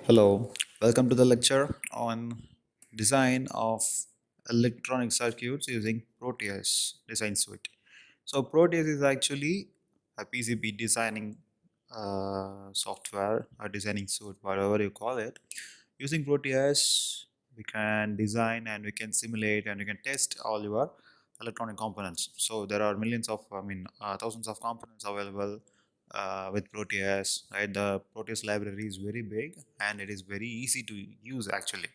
Hello, welcome to the lecture on design of electronic circuits using Proteus design suite. So Proteus is actually a PCB designing software or designing suite, whatever you call it. Using Proteus, we can design and we can simulate and we can test all your electronic components. So there are millions of, thousands of components available with Proteus, right? The Proteus library is very big and it is very easy to use actually.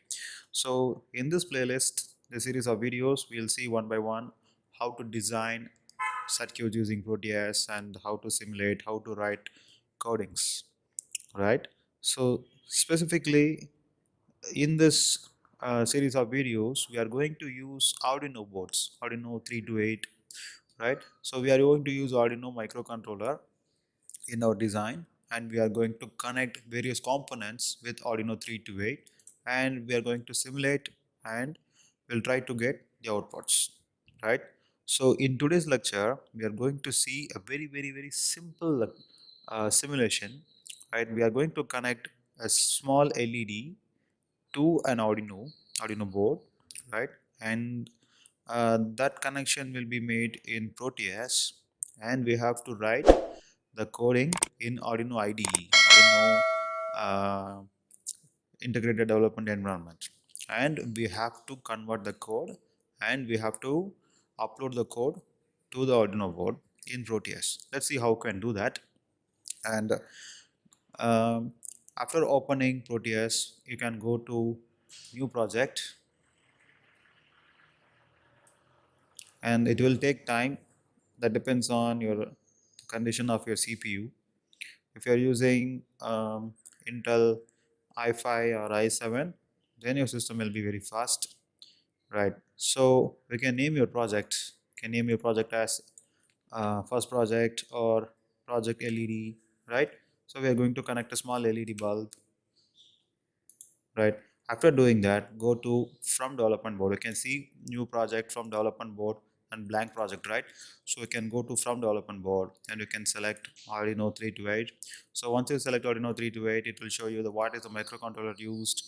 So in this playlist, the series of videos, we'll see one by one how to design circuits using Proteus and how to simulate, how to write codings, right? So specifically in this series of videos, we are going to use Arduino boards, Arduino 328, right? So we are going to use Arduino microcontroller in our design, and we are going to connect various components with Arduino 328, and we are going to simulate and we'll try to get the outputs, right? So in today's lecture we are going to see a very simple simulation, right? We are going to connect a small LED to an Arduino board, right? And that connection will be made in Proteus, and we have to write the coding in Arduino IDE, Arduino uh, Integrated Development Environment, and we have to convert the code and we have to upload the code to the Arduino board in Proteus. Let's see how we can do that. And um, after opening Proteus, you can go to new project, and it will take time. That depends on your condition of your CPU. If you are using Intel i5 or i7, then your system will be very fast, right? So we can name your project. You can name your project as first project or project LED, right? So we are going to connect a small LED bulb, right? After doing that, go to from development board. You can see new project from development board and blank project, right? So we can go to from development board and you can select Arduino 328. So once you select Arduino 328, it will show you the what is the microcontroller used,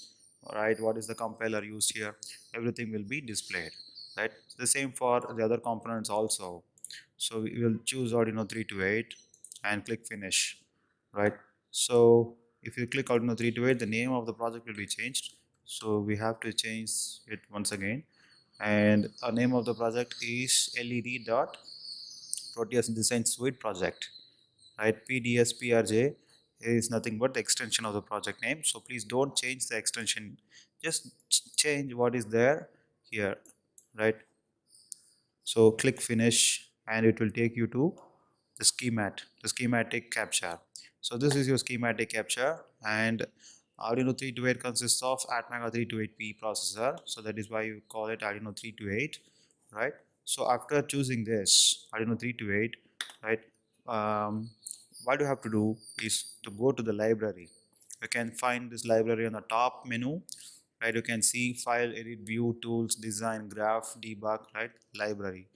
right? What is the compiler used here? Everything will be displayed, right? The same for the other components also. So we will choose Arduino 328 and click finish, right? So if you click Arduino 328, the name of the project will be changed. So we have to change it once again, and our name of the project is LED dot Proteus Design Suite project, right? PDSPRJ is nothing but the extension of the project name. So please don't change the extension, just change what is there here, right? So click finish and it will take you to the schematic capture. So this is your schematic capture, and Arduino 328 consists of Atmega 328P processor. So that is why you call it Arduino 328, right? So after choosing this Arduino 328, right, what you have to do is to go to the library. You can find this library on the top menu, right? You can see file, edit, view, tools, design, graph, debug, right? Library.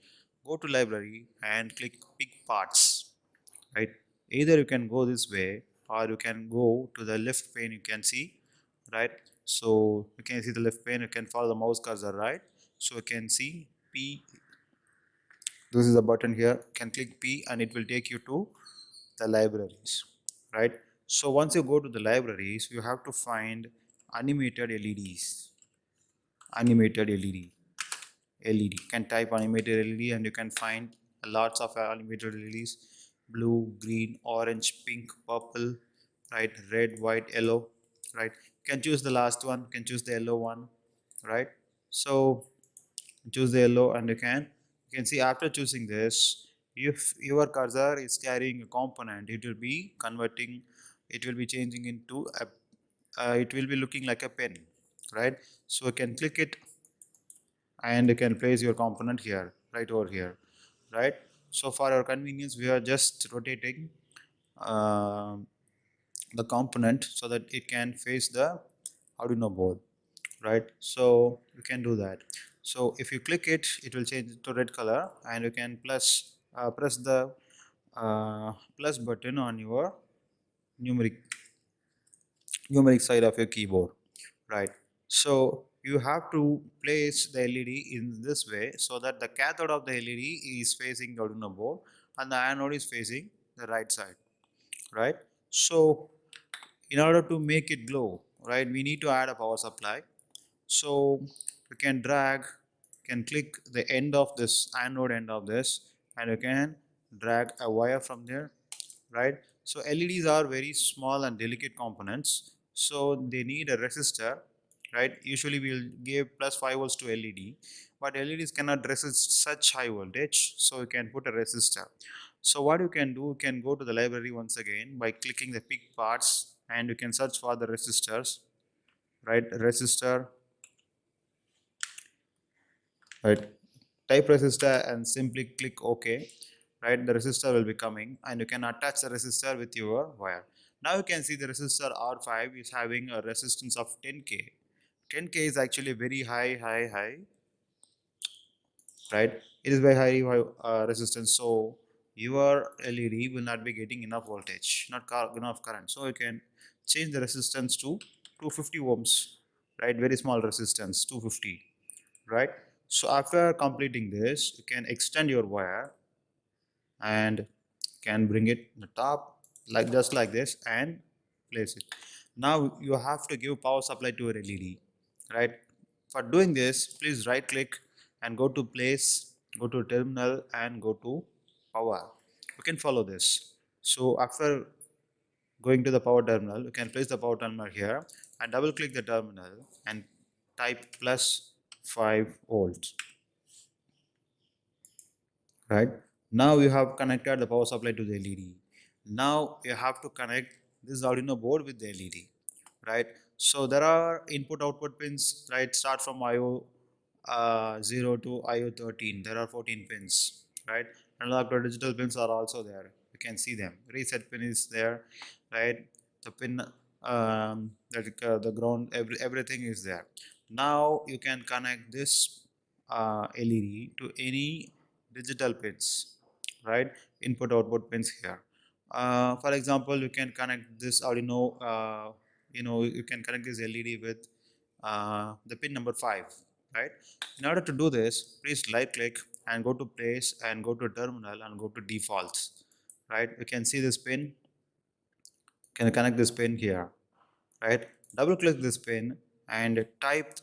Go to library and click pick parts, right? Either you can go this way or you can go to the left pane. You can see, right? So you can see the left pane. You can follow the mouse cursor, right? So you can see P. This is a button here. You can click P and it will take you to the libraries, right? So once you go to the libraries, you have to find animated LEDs. Animated LED. LED. You can type animated LED and you can find lots of animated LEDs: blue, green, orange, pink, purple, right? Red, white, yellow, right? You can choose the last one. You can choose the yellow one, right? So choose the yellow and you can see after choosing this, if your cursor is carrying a component, it will be converting, it will be changing into a it will be looking like a pen, right? So you can click it and you can place your component here, right over here, right? So for our convenience, we are just rotating uh, the component so that it can face the Arduino board, right? So you can do that. So if you click it, it will change to red color, and you can press the plus button on your numeric numeric side of your keyboard, right? So you have to place the LED in this way so that the cathode of the LED is facing the Arduino board and the anode is facing the right side, right? So in order to make it glow, right, we need to add a power supply. So you can drag, can click the end of this anode end of this, and you can drag a wire from there, right? So LEDs are very small and delicate components, so they need a resistor, right? Usually we'll give plus 5 volts to LED, but LEDs cannot resist such high voltage, so you can put a resistor. So what you can do, you can go to the library once again by clicking the pick parts, and you can search for the resistors, right? Resistor, right? Type resistor and simply click OK, right? The resistor will be coming, and you can attach the resistor with your wire. Now you can see the resistor R5 is having a resistance of 10k. 10k is actually very high, right? It is very high resistance, so your LED will not be getting enough voltage, not enough current. So you can change the resistance to 250 ohms, right? Very small resistance, 250, right? So after completing this, you can extend your wire and can bring it the top, like just like this, and place it. Now you have to give power supply to your LED, right? For doing this, please right click and go to place, go to terminal, and go to power. You can follow this. So after going to the power terminal, you can place the power terminal here and double click the terminal and type plus 5 volts, right? Now you have connected the power supply to the LED. Now you have to connect this Arduino board with the LED, right? So there are input output pins, right? Start from IO 0 to IO 13. There are 14 pins, right? Analog to digital pins are also there. You can see them. Reset pin is there, right? The pin, the ground, everything is there. Now you can connect this LED to any digital pins, right? Input output pins here. For example, you can connect this Arduino, you can connect this LED with the pin number 5, right? In order to do this, please right click and go to place and go to terminal and go to defaults, right? You can see this pin, can connect this pin here, right? Double click this pin and type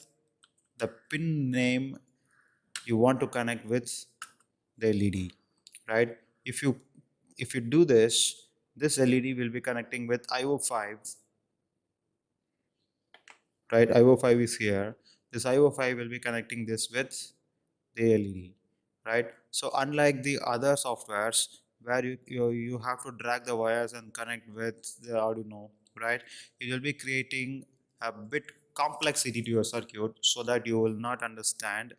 the pin name you want to connect with the LED, right? If you do this, this LED will be connecting with IO5, right? IO5 is here. This IO5 will be connecting this with the LED, right? So unlike the other softwares where you have to drag the wires and connect with the Arduino, right? It will be creating a bit complexity to your circuit, so that you will not understand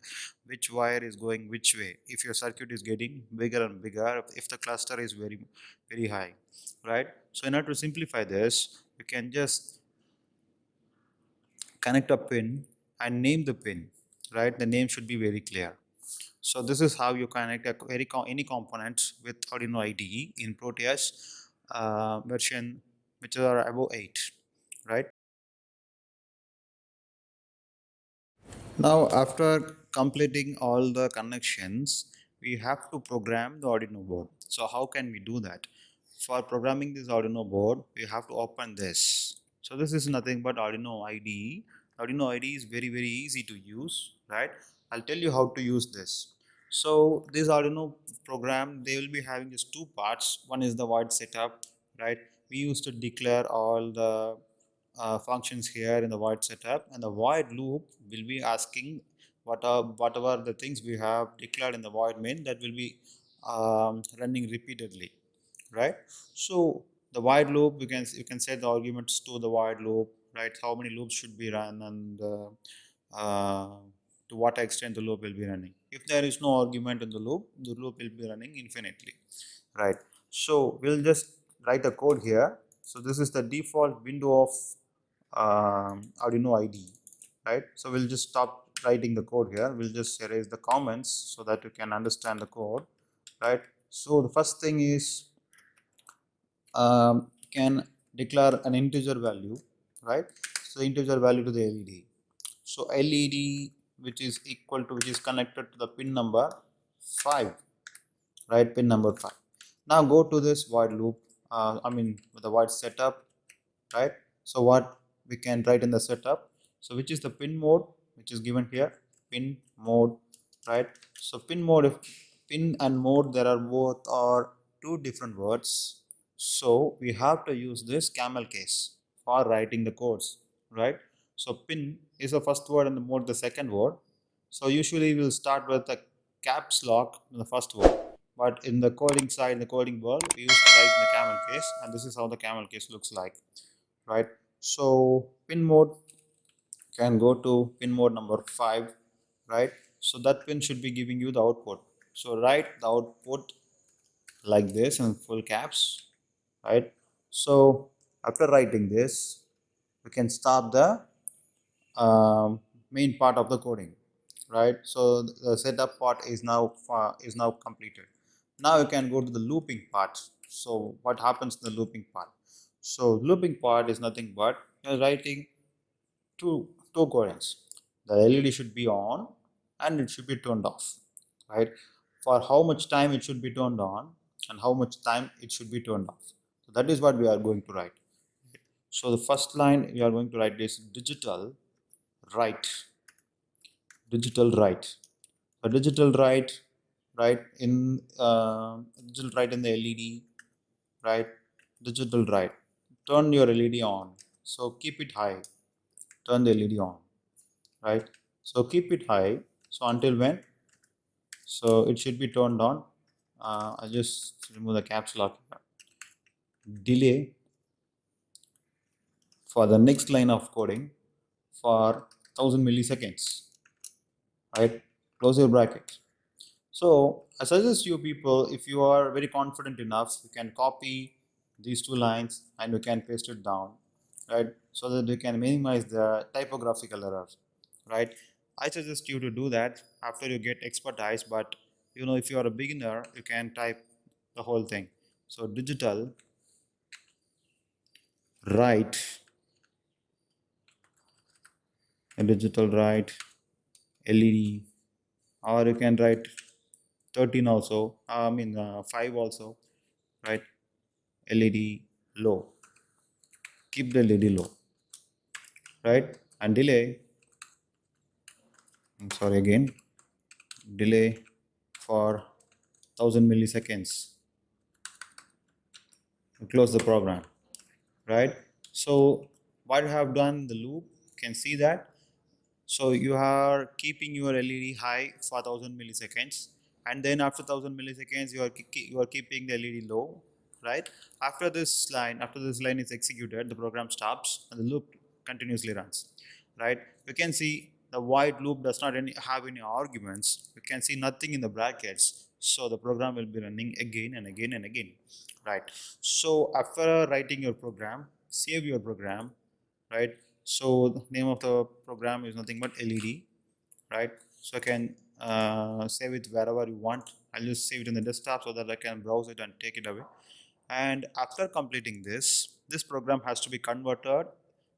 which wire is going which way if your circuit is getting bigger and bigger, if the cluster is very high, right? So in order to simplify this, you can just connect a pin and name the pin, right? The name should be very clear. So this is how you connect any components with Arduino IDE in Proteus version which are above 8, right? Now after completing all the connections, we have to program the Arduino board. So how can we do that? For programming this Arduino board, we have to open this. So this is nothing but Arduino IDE. Arduino IDE is very easy to use, right? I'll tell you how to use this. So this Arduino program, they will be having just two parts. One is the void setup, right? We used to declare all the functions here in the void setup, and the void loop will be asking whatever the things we have declared in the void main, that will be running repeatedly, right? So the void loop, you can set the arguments to the void loop, right? How many loops should be run, and uh, to what extent the loop will be running. If there is no argument in the loop will be running infinitely, right? So we'll just write a code here. So this is the default window of Arduino IDE, right? So we'll just stop writing the code here. We'll just erase the comments so that you can understand the code, right? So the first thing is, can declare an integer value, right? So the integer value to the LED. So LED which is equal to, which is connected to the pin number 5, right? Pin number 5. Now go to this void loop, with the void setup, right? So what we can write in the setup, so which is the pin mode, which is given here, pin mode, right? So pin mode, if pin and mode, there are both are two different words, so we have to use this camel case for writing the codes, right? So pin is the first word and the mode the second word. So usually we'll start with the caps lock in the first word, but in the coding side, in the coding world, we use to write in the camel case, and this is how the camel case looks like, right? So pin mode can go to pin mode number 5, right? So that pin should be giving you the output. So write the output like this in full caps, right? So after writing this, we can stop the main part of the coding, right? So the setup part is now completed. Now you can go to the looping part. So what happens in the looping part? So looping part is nothing but you're writing two codes. The LED should be on and it should be turned off, right? For how much time it should be turned on and how much time it should be turned off. So that is what we are going to write. So the first line we are going to write is digital write, digital write. A digital write, right in digital write in the LED, right? Digital write. Turn your LED on. So keep it high. Turn the LED on, right? So keep it high. So until when? So it should be turned on. I'll just remove the caps lock. Delay for the next line of coding for 1000 milliseconds, right? Close your bracket. So I suggest you people, if you are very confident enough, you can copy these two lines and you can paste it down, right? So that you can minimize the typographical errors, right? I suggest you to do that after you get expertise, but if you are a beginner, you can type the whole thing. So digital write, digital write, LED, or you can write 13 also, 5 also, right? LED low, keep the LED low, right? And delay, I'm sorry again, delay for 1000 milliseconds to close the program, right? So what you have done the loop, you can see that. So you are keeping your LED high for 1000 milliseconds, and then after 1000 milliseconds you are keeping the LED low, right? After this line is executed, the program stops and the loop continuously runs, right? You can see the white loop does not have any arguments. You can see nothing in the brackets, so the program will be running again and again and again, right? So after writing your program, save your program, right? So the name of the program is nothing but LED, right? So I can save it wherever you want. I'll just save it in the desktop so that I can browse it and take it away. And after completing this program has to be converted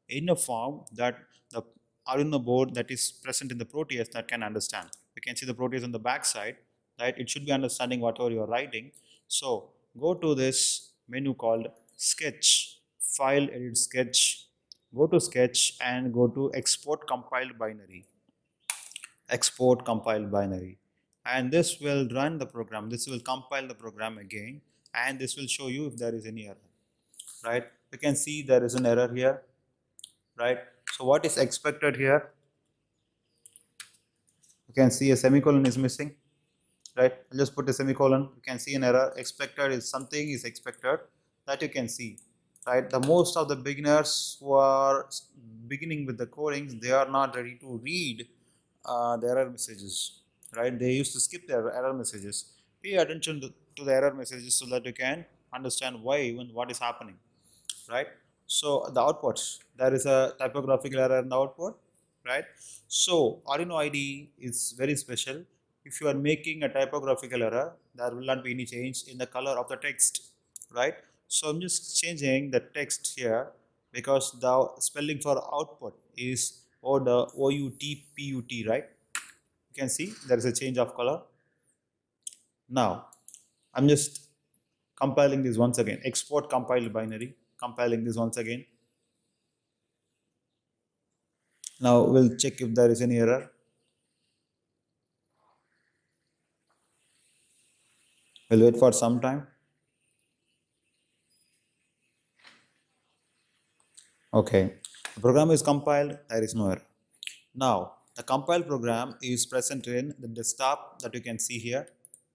in a form that the Arduino board that is present in the Proteus that can understand. You can see the Proteus on the back side, right? It should be understanding whatever you are writing. So go to this menu called Sketch, File, Edit Sketch. Go to Sketch and go to Export Compiled Binary. Export compiled binary, and this will run the program. This will compile the program again, and this will show you if there is any error, right? You can see there is an error here, right? So what is expected here? You can see a semicolon is missing, right? I'll just put a semicolon. You can see an error. Expected is something is expected, that you can see, right? The most of the beginners who are beginning with the codings, they are not ready to read the error messages, right? They used to skip their error messages. Pay attention to the error messages so that you can understand why even what is happening, right? So the outputs, there is a typographical error in the output, right? So Arduino IDE is very special. If you are making a typographical error, there will not be any change in the color of the text, right? So I'm just changing the text here because the spelling for output is O the OUTPUT, right? You can see there is a change of color. Now I'm just compiling this once again, export compiled binary, compiling this once again. Now we'll check if there is any error. We'll wait for some time. Okay, the program is compiled, there is no error. Now, the compiled program is present in the desktop that you can see here,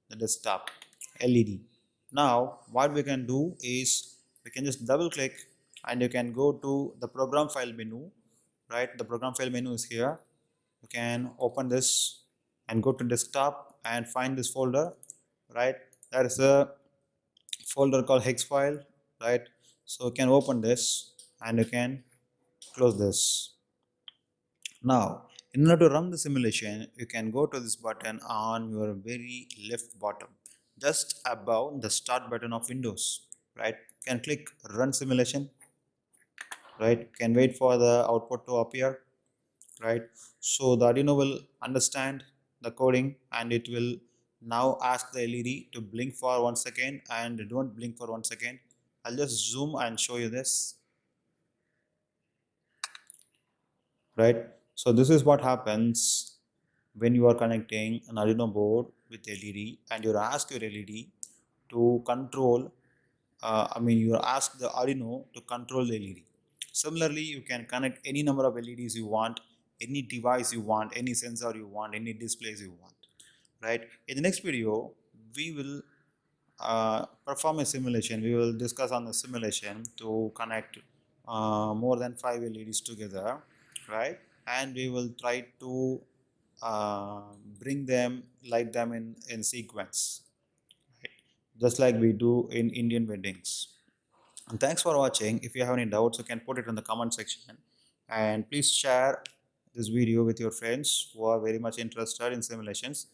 the desktop LED. Now, what we can do is we can just double click and you can go to the program file menu, right? The program file menu is here. You can open this and go to desktop and find this folder, right? There is a folder called hex file, right? So you can open this and you can close this. Now, in order to run the simulation, you can go to this button on your very left bottom, just above the start button of Windows, right? You can click run simulation, right? You can wait for the output to appear, right? So the Arduino will understand the coding and it will now ask the LED to blink for 1 second, and don't blink for 1 second. I'll just zoom and show you this, right? So this is what happens when you are connecting an Arduino board with LED and you ask your LED to control, you ask the Arduino to control the LED. Similarly, you can connect any number of LEDs you want, any device you want, any sensor you want, any displays you want, right? In the next video, we will perform a simulation. We will discuss on the simulation to connect more than 5 LEDs together, right? And we will try to uh, bring them, light them in sequence, right? Just like we do in Indian weddings. And thanks for watching. If you have any doubts, you can put it in the comment section, and please share this video with your friends who are very much interested in simulations.